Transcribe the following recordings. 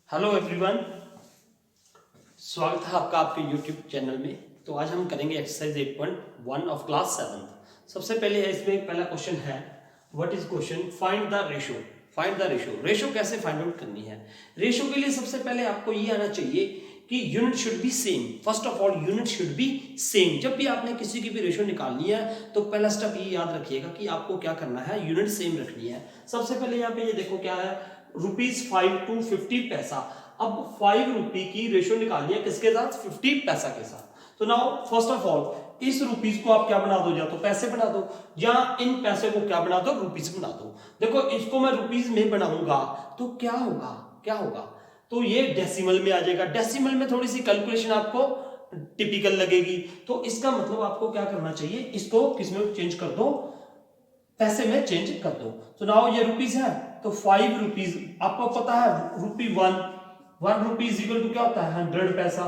Hello everyone, स्वागत है आपका आपके यूट्यूब चैनल में। तो आज हम करेंगे एक्सरसाइज 8.1 ऑफ क्लास 7। सबसे पहले है इसमें पहला क्वेश्चन है what is question, find the ratio. Find the ratio, ratio कैसे फाइंड आउट करनी है। रेशो के लिए सबसे पहले आपको ये आना चाहिए कि unit should be same. First of all unit should be same. जब भी आपने किसी की भी रेशो निकालनी है तो पहला स्टेप ये याद रखिएगा कि आपको क्या करना है, यूनिट सेम रखनी है। सबसे पहले यहाँ पे ये देखो क्या है, ₹5 to 50 पैसा। अब 5 रुपए की रेशो निकालनी है किसके साथ, 50 पैसा के साथ। तो नाउ फर्स्ट ऑफ ऑल इस रुपीस को आप क्या बना दो, या तो पैसे बना दो या इन पैसे को क्या बना दो, रुपीस बना दो। देखो इसको मैं रुपीस में बनाऊंगा तो क्या होगा, क्या होगा, तो ये डेसिमल में आ जाएगा। डेसिमल में थोड़ी सी कैलकुलेशन आपको टिपिकल लगेगी, तो इसका मतलब आपको क्या करना चाहिए, इसको किसमें चेंज कर दो, पैसे में चेंज कर दो। तो नाउ ये रुपीस है तो 5 रुपीस, आपको पता है वन रुपीज इक्वल टू क्या होता है, 100 पैसा।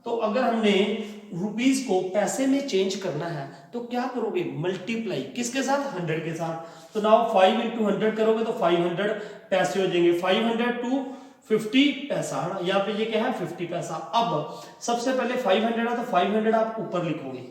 तो अगर हमने रुपीस को पैसे में चेंज करना है तो क्या करोगे, मल्टीप्लाई किसके साथ, 100 के साथ। तो नाउ 5 into 100 करोगे तो 500 पैसे हो जाएंगे। 500 to 50 पैसा है ना, यहाँ पे ये क्या है 50 पैसा। अब सबसे पहले 500 है तो 500 आप ऊपर लिखोगे,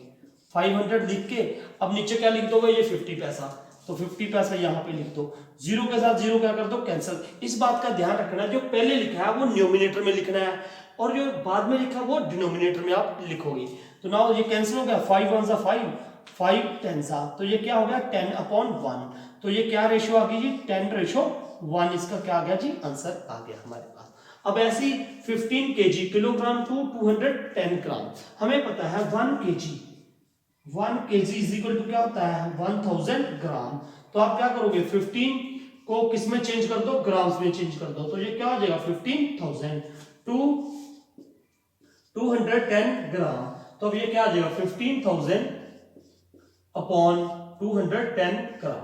500 लिख के अब नीचे क्या लिख दोगे, ये 50 पैसा। तो 50 पैसा यहाँ पे लिख दो, जीरो के साथ जीरो क्या कर दो, कैंसिल। इस बात का ध्यान रखना जो पहले लिखा है वो न्यूमिनेटर में लिखना है और जो बाद में लिखा है वो डिनोमिनेटर में आप लिखोगे। तो नाउ ये कैंसिल हो गया, 5 1 जा 5, 5 10 जा, तो ये क्या हो गया 10/1। तो ये क्या रेशो आ गई जी, 10:1। इसका क्या आ गया जी, आंसर आ गया हमारे पास। अब ऐसी 15 kg किलोग्राम टू 210 ग्राम, हमें पता है 1 kg इज इक्वल टू क्या होता है 1000 ग्राम। तो आप क्या करोगे, 15 को किस में चेंज कर दो, ग्राम्स में चेंज कर दो। तो ये क्या हो जाएगा 15,000 टू 210 ग्राम। तो अब ये क्या आ जाएगा 15,000 अपॉन 210 ग्राम।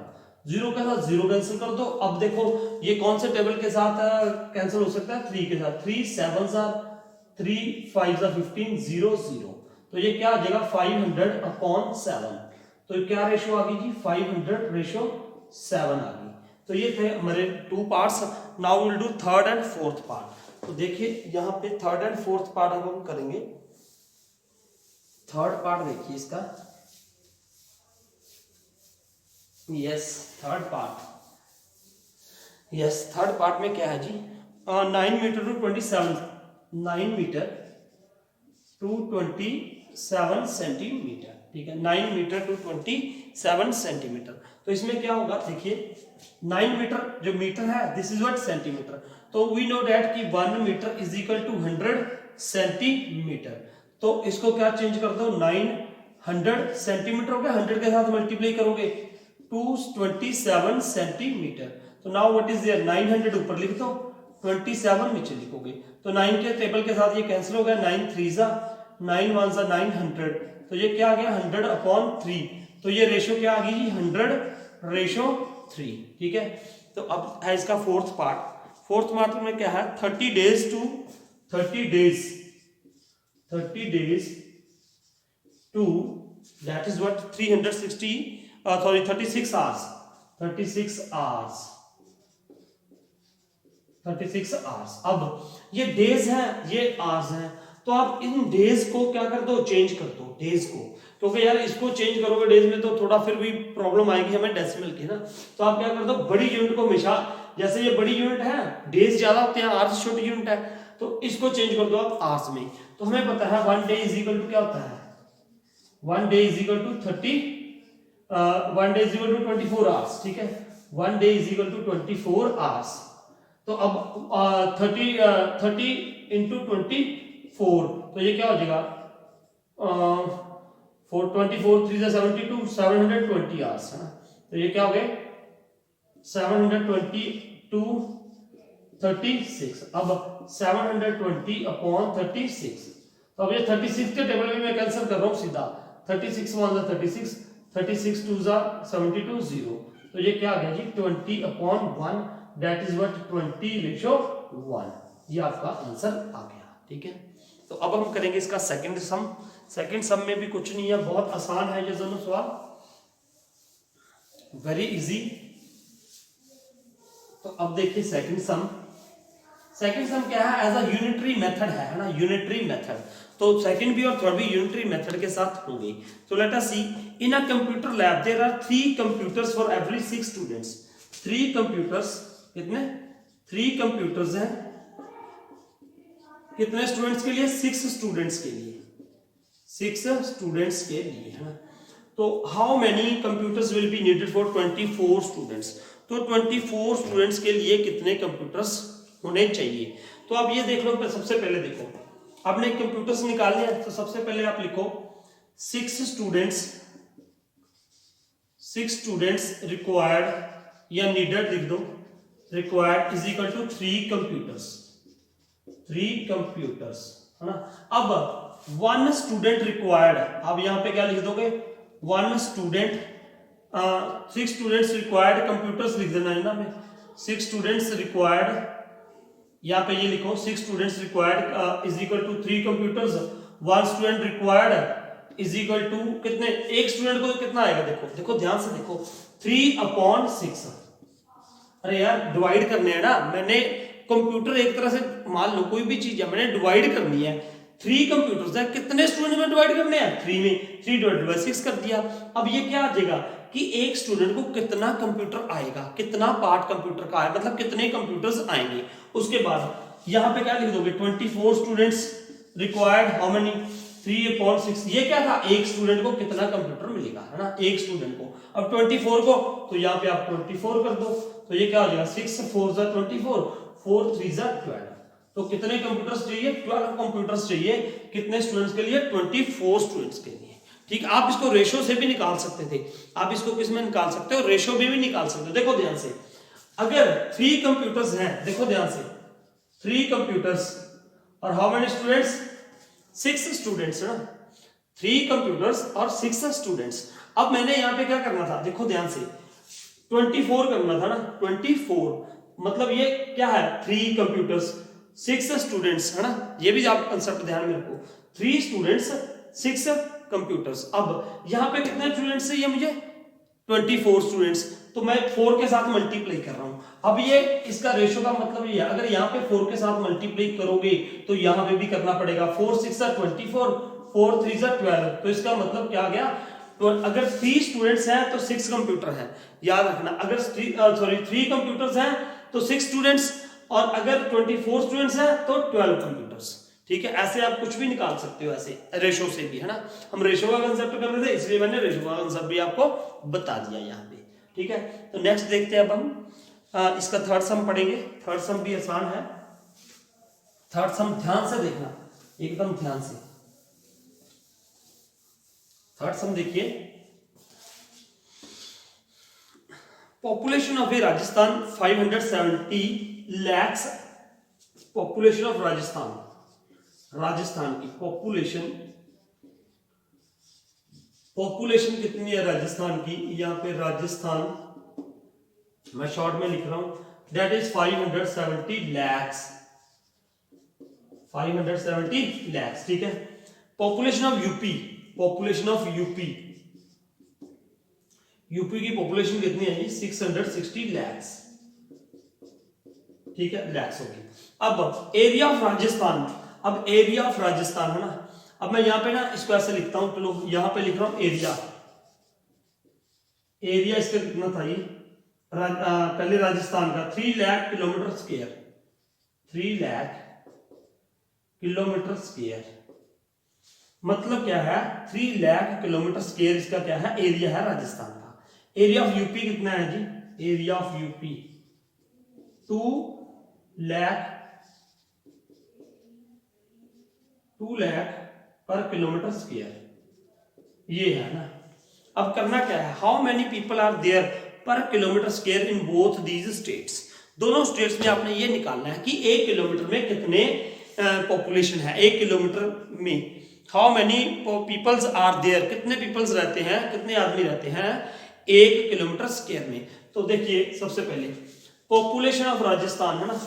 जीरो के साथ जीरो कैंसिल कर दो। अब देखो ये कौन से टेबल के साथ कैंसिल हो सकता है, 3 के साथ। 3 7 जा 3 5 जा 15 0 0। तो ये क्या आ जाएगा 500/7। तो क्या रेशो आ गई जी, 500:7 आ गई। तो ये थे हमारे 2 parts. Now will do third and fourth part. तो देखिए यहाँ पे थर्ड एंड फोर्थ पार्ट अब हम करेंगे। थर्ड पार्ट देखिए इसका, yes third part, yes third part में क्या है जी, 9 metre to 27, 9 metre to 27 centimetre, ठीक है, 9 मीटर टू 27 सेंटीमीटर। तो इसमें क्या होगा देखिए, 9 मीटर जो मीटर है दिस इज व्हाट सेंटीमीटर। तो वी नो दैट कि 1 metre is equal to 100 centimetre. तो इसको क्या चेंज कर दो, 900 सेंटीमीटर हो गया, 100 के साथ मल्टीप्लाई करोगे 227 सेंटीमीटर। तो नाउ व्हाट इज देयर, 900 ऊपर लिख दो, 27 नीचे लिखोगे। तो 9 के टेबल के साथ ये कैंसिल हो गया, 9 3 जा 9 1 जा 900। तो ये क्या आ गया 100/3। तो ये रेशो क्या आ गई 100:3, ठीक है। तो अब है इसका फोर्थ पार्ट। फोर्थ पार्ट में क्या है, 30 days to that is what 36 hours, 36 hours. अब ये डेज है ये आवर्स है, तो आप इन डेज को क्या कर दो, चेंज कर दो डेज को, क्योंकि यार इसको चेंज करोगे डेज में तो थोड़ा फिर भी प्रॉब्लम आएगी हमें डेसिमल की ना। तो आप क्या कर दो, बड़ी यूनिट को हमेशा, जैसे ये बड़ी यूनिट है, डेज ज्यादा होते हैं, आवर्स छोटी यूनिट है, तो इसको चेंज कर दो आप आवर्स में। तो हमें पता है 1 डे इज इक्वल टू क्या होता है, 1 day is equal to 1 day is equal to 24 hours, ठीक है। 1 day is equal to 24 hours. तो अब 30 into 24, तो ये क्या हो जाएगा 24 3 72, 720 आवर्स है ना। तो ये क्या हो गए 720 36। अब 720/36। तो अब ये 36 के टेबल में मैं कैंसिल कर रहा हूँ सीधा, 36 1 जा 36, 36 2 जा 72 0। तो ये क्या आ गया जी 20/1, दैट इज व्हाट 20:1। ये आपका आंसर आ गया, ठीक है। तो अब हम करेंगे इसका सेकंड सम। सेकंड सम में भी कुछ नहीं है, बहुत आसान है ये दोनों सवाल, वेरी इजी। तो अब देखिए सेकंड सम, सेकंड सम क्या है, एज अ यूनिटरी मेथड है ना, यूनिटरी मेथड। तो सेकंड भी और थर्ड भी यूनिटरी मेथड के साथ होंगे। तो let us see, in a computer lab there are 3 computers for every 6 students. 3 computers, कितने, 3 कंप्यूटर्स हैं, कितने स्टूडेंट्स के लिए, 6 स्टूडेंट्स के लिए, 6 स्टूडेंट्स के लिए, है ना। तो how many computers will be needed for 24 students. तो 24 स्टूडेंट्स के लिए कितने कंप्यूटर्स होने चाहिए। तो आप ये देख लो, सबसे पहले देखो, आपने कंप्यूटर्स निकाल लिया, तो सबसे पहले आप लिखो 6 स्टूडेंट्स रिक्वायर्ड या नीडेड लिख दो, required is equal to 3 computers, 3 computers, है ना। अब 1 स्टूडेंट रिक्वायर्ड, अब यहां पे क्या लिख दोगे, 1 स्टूडेंट, 6 स्टूडेंट्स रिक्वायर्ड कंप्यूटर्स लिख देना है ना, मैं 6 स्टूडेंट्स रिक्वायर्ड, यहाँ पे ये लिखो 6 students required is equal to 3 computers, 1 student required is equal to कितने, एक स्टूडेंट को कितना आएगा, देखो देखो ध्यान से देखो, 3/6। अरे यार डिवाइड करने हैं ना, मैंने कंप्यूटर एक तरह से मान लो कोई भी चीज है, मैंने डिवाइड करनी है, 3 कंप्यूटर्स है, कितने स्टूडेंट में डिवाइड करने हैं, 3 में, 3/6 कर दिया। अब ये क्या आ जाएगा कि एक स्टूडेंट को कितना कंप्यूटर आएगा, कितना पार्ट कंप्यूटर का है, मतलब कितने कंप्यूटर्स आएंगे। उसके बाद यहाँ पे क्या लिख दोगे, 24 स्टूडेंट्स रिक्वायर्ड, हाउ मेनी, 3/6। ये क्या था, एक स्टूडेंट को कितना कंप्यूटर मिलेगा, है ना, एक स्टूडेंट को। अब 24 को, तो यहाँ पे आप 24 कर दो, तो ये क्या हो जाएगा, 6 4 24, 4 3 12। तो कितने कंप्यूटर्स चाहिए, 12 कंप्यूटर्स चाहिए, कितने स्टूडेंट्स के लिए, 24 स्टूडेंट्स के लिए। ठीक, आप इसको रेशो से भी निकाल सकते थे, आप इसको किस में निकाल सकते हो, रेशो में भी निकाल सकते हो। देखो ध्यान से, अगर 3 कंप्यूटर्स हैं, देखो ध्यान से, 3 कंप्यूटर्स और हाउ मेनी स्टूडेंट्स, 6 स्टूडेंट्स, है ना, 3 कंप्यूटर्स और 6 स्टूडेंट्स। अब मैंने यहाँ पे क्या करना था, देखो ध्यान से, 24 करना था ना, 24 मतलब ये क्या है, 3 कंप्यूटर्स 6 स्टूडेंट्स, है ना, ये भी आप कंसेप्ट ध्यान में रखो, 3 स्टूडेंट्स 6 कंप्यूटर्स। अब यहाँ पे कितने स्टूडेंट्स चाहिए मुझे, 24 स्टूडेंट्स, तो मैं 4 के साथ मल्टीप्लाई कर रहा हूं। अब ये इसका रेशो का मतलब ये है, अगर यहाँ पे 4 के साथ मल्टीप्लाई करोगे तो यहाँ पे भी करना पड़ेगा, 4 6 24, 4 3 12। तो इसका मतलब क्या आ गया, तो अगर 3 स्टूडेंट्स हैं तो 6 कंप्यूटर हैं, याद रखना, अगर 3 कंप्यूटर्स हैं तो 6 स्टूडेंट्स, और अगर 24 स्टूडेंट्स हैं तो 12 कंप्यूटर्स। ठीक है, ऐसे आप कुछ भी निकाल सकते हो, ऐसे रेशो से भी, है ना। हम रेशो का कंसेप्ट कर रहे थे, इसलिए मैंने रेशो का कंसेप्ट भी आपको बता दिया यहाँ पे। ठीक है, तो नेक्स्ट देखते हैं अब हम इसका थर्ड सम पढ़ेंगे। थर्ड सम भी आसान है, थर्ड सम ध्यान से देखना, एकदम ध्यान से। थर्ड सम देखिए, population of A Rajasthan 570 lakhs, population of Rajasthan, Rajasthan की पॉपुलेशन कितनी है राजस्थान की, यहाँ पे राजस्थान मैं शॉर्ट में लिख रहा हूं, दैट इज 570 lakhs, 570 lakhs। ठीक है, population of UP, population of UP, UP की पॉपुलेशन कितनी है, 660 lakhs। ठीक है, लैक्स होगी। अब एरिया ऑफ राजस्थान, अब एरिया ऑफ राजस्थान, है ना, अब मैं यहां पे ना इसको ऐसे लिखता हूं, चलो यहां पे लिख रहा हूं एरिया, एरिया इसका कितना था ये, पहले राजस्थान का 3 lakh kilometre square, 3 lakh kilometre square, मतलब क्या है, 3 लाख किलोमीटर स्क्वायर इसका क्या है, एरिया है राजस्थान का। एरिया ऑफ यूपी कितना है जी, एरिया ऑफ यूपी 2 लाख पर किलोमीटर स्क्वायर, ये है ना। अब करना क्या है, how many people are there per kilometre square in both these states, दोनों स्टेट्स में आपने ये निकालना है कि 1 किलोमीटर में कितने पॉपुलेशन है, 1 किलोमीटर में how many peoples are there, कितने पीपल्स रहते हैं, कितने आदमी रहते हैं 1 किलोमीटर स्क्वायर में। तो देखिए सबसे पहले पॉपुलेशन ऑफ राजस्थान, है ना,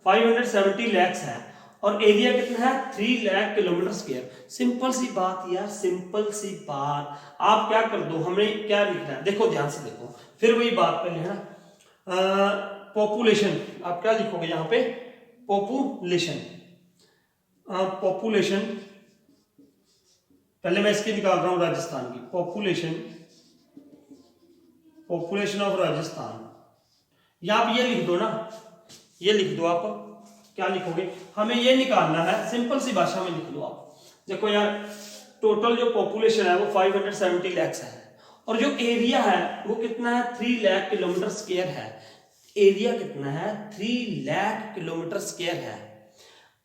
570 lakhs है, और एरिया कितना है, 3 लाख किलोमीटर स्क्वायर। सिंपल सी बात यार, सिंपल सी बात। आप क्या कर दो, हमें क्या लिखना है, देखो ध्यान से देखो, फिर वही बात पहले, है ना, पॉपुलेशन आप क्या लिखोगे यहाँ पे, पॉपुलेशन, पॉपुलेशन पहले मैं इसकी निकाल रहा हूं राजस्थान की पॉपुलेशन, पॉपुलेशन ऑफ राजस्थान। या आप ये लिख दो ना, ये लिख दो आप, क्या लिखोगे, हमें ये निकालना है, सिंपल सी भाषा में लिख दो आप। देखो यार टोटल जो पॉपुलेशन है वो 570 लाख है और जो एरिया है वो कितना है 3 लाख किलोमीटर स्क्वायर है। एरिया कितना है 3 लाख किलोमीटर स्क्वायर है।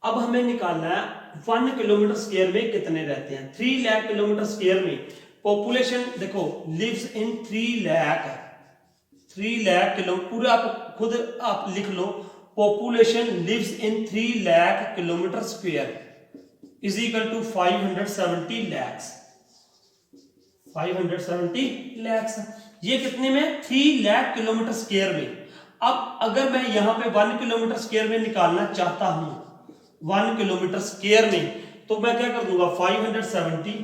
अब हमें निकालना है 1 किलोमीटर स्क्वायर में कितने रहते हैं। 3 लाख किलोमीटर स्क्वायर में पॉपुलेशन देखो लिव्स इन 3 लाख किलो, पूरा आप खुद आप लिख लो, population lives in 3 lakh kilometre square is equal to 570 lakhs, 570 lakhs। ये कितने में 3 लाख किलोमीटर स्क्वायर में। अब अगर मैं यहां पे 1 किलोमीटर स्क्वायर में निकालना चाहता हूं 1 किलोमीटर स्क्वायर में, तो मैं क्या कर दूंगा 570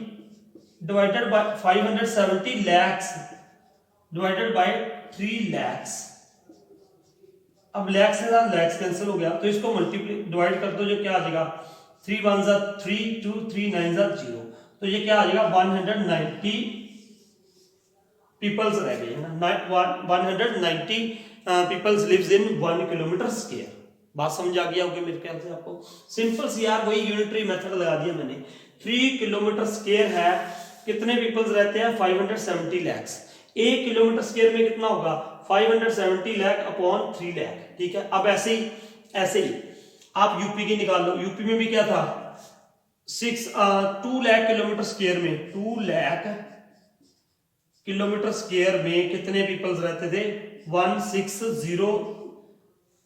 divided by 570 lakhs divided by 3 lakhs। अब लैक्स के साथ लैक्स कैंसिल हो गया तो इसको मल्टीप्लाई डिवाइड कर दो, जो क्या आ जाएगा 3 1 जा 3 2 3 9 जा 0, तो ये क्या आ जाएगा 190 पीपल्स रह गए ना, 190 peoples lives in 1 kilometre square. बात समझ आ गया होगी मेरे ख्याल से आपको। सिंपल सी यार वही यूनिटरी मेथड लगा दिया मैंने। 3 किलोमीटर स्क्वायर है, कितने पीपल्स रहते हैं 570 lakhs। 1 किलोमीटर स्क्वायर में कितना होगा 570 लाख अपॉन 3 लाख। ठीक है, अब ऐसे ही आप यूपी की निकाल लो। यूपी में भी क्या था 2 लाख किलोमीटर स्क्वायर में, 2 लाख किलोमीटर स्क्वायर में कितने पीपल्स रहते थे 160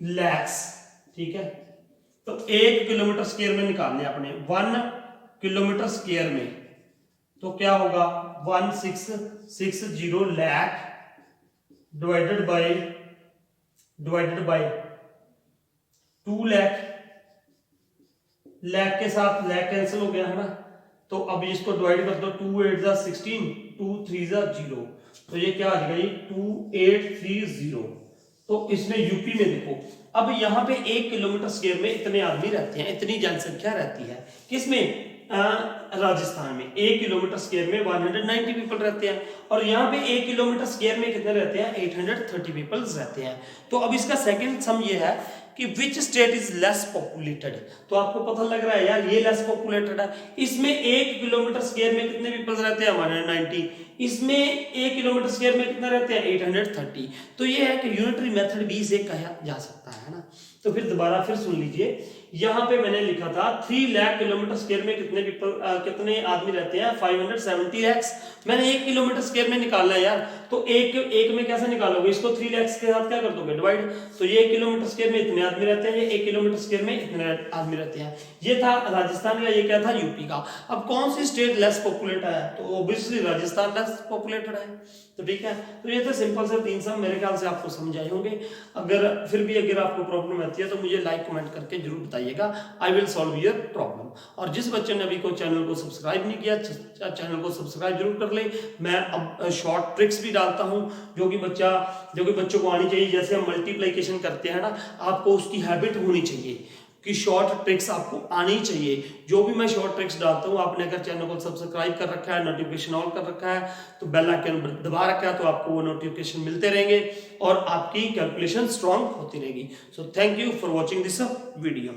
lakhs। ठीक है, तो 1 किलोमीटर स्क्वायर में निकालने अपने 1 किलोमीटर स्क्वायर में, तो क्या होगा 1660 लाख डिवाइडेड बाय 2 लाख। लाख के साथ लाख कैंसिल हो गया है ना, तो अब इसको डिवाइड कर दो, 2 8 जा 16, 2 3 जा 0, तो ये क्या आ जाएगा ये 2830। तो इसमें यूपी में देखो, अब यहाँ पे 1 किलोमीटर स्क्वायर में इतने आदमी रहते हैं, इतनी जनसंख्या रहती है, किसमें राजस्थान में 1 किलोमीटर स्क्वायर में 190 पीपल रहते हैं, और यहाँ पे 1 किलोमीटर स्क्वायर में कितने रहते हैं 830 पीपल्स रहते हैं। तो अब इसका सेकंड सम ये है कि which state is less populated. तो आपको पता लग रहा है यार ये लेस पॉपुलेटेड है। इसमें 1 किलोमीटर स्क्वायर में कितने पीपल्स रहते हैं 190, इसमें 1 किलोमीटर स्क्वायर में कितना रहते हैं 830। तो ये है कि यूनिटरी मेथड भी इसे कहा जा सकता है ना। तो फिर दोबारा फिर सुन लीजिए, यहाँ पे मैंने लिखा था 3 लाख किलोमीटर स्क्वायर में कितने आदमी रहते हैं 570 lakhs। मैंने 1 किलोमीटर स्क्वायर में निकालना है यार, तो एक में कैसे निकालोगे इसको 3 lakhs के साथ क्या कर दोगे डिवाइड, तो ये 1 किलोमीटर स्क्वायर में इतने आदमी रहते हैं, ये 1 किलोमीटर स्क्वायर में इतने आदमी रहते हैं। ये था राजस्थान का, ये क्या था यूपी का। अब कौन सी स्टेट लेस पॉपुलेटेड है, तो ऑब्वियसली राजस्थान लेस पॉपुलेटेड है। तो ठीक है, तो ये तो सिंपल से 3 सम मेरे ख्याल से आपको समझ आए होंगे। अगर फिर भी अगर आपको प्रॉब्लम आती है तो मुझे लाइक कमेंट करके जरूर बताइएगा, I will solve your problem. और जिस बच्चे ने अभी को चैनल को सब्सक्राइब नहीं किया, चैनल को सब्सक्राइब जरूर कर ले। मैं अब शॉर्ट ट्रिक्स भी डालता हूं जो कि बच्चों को आनी चाहिए। जैसे हम मल्टीप्लिकेशन करते हैं ना, आपको उसकी हैबिट होनी चाहिए कि शॉर्ट ट्रिक्स आपको आनी चाहिए। जो भी मैं शॉर्ट ट्रिक्स डालता हूँ, आपने अगर चैनल को सब्सक्राइब कर रखा है, नोटिफिकेशन ऑन कर रखा है, तो बेल आइकन दबा रखा है, तो आपको वो नोटिफिकेशन मिलते रहेंगे और आपकी कैलकुलेशन स्ट्रांग होती रहेगी। So thank you for watching this video.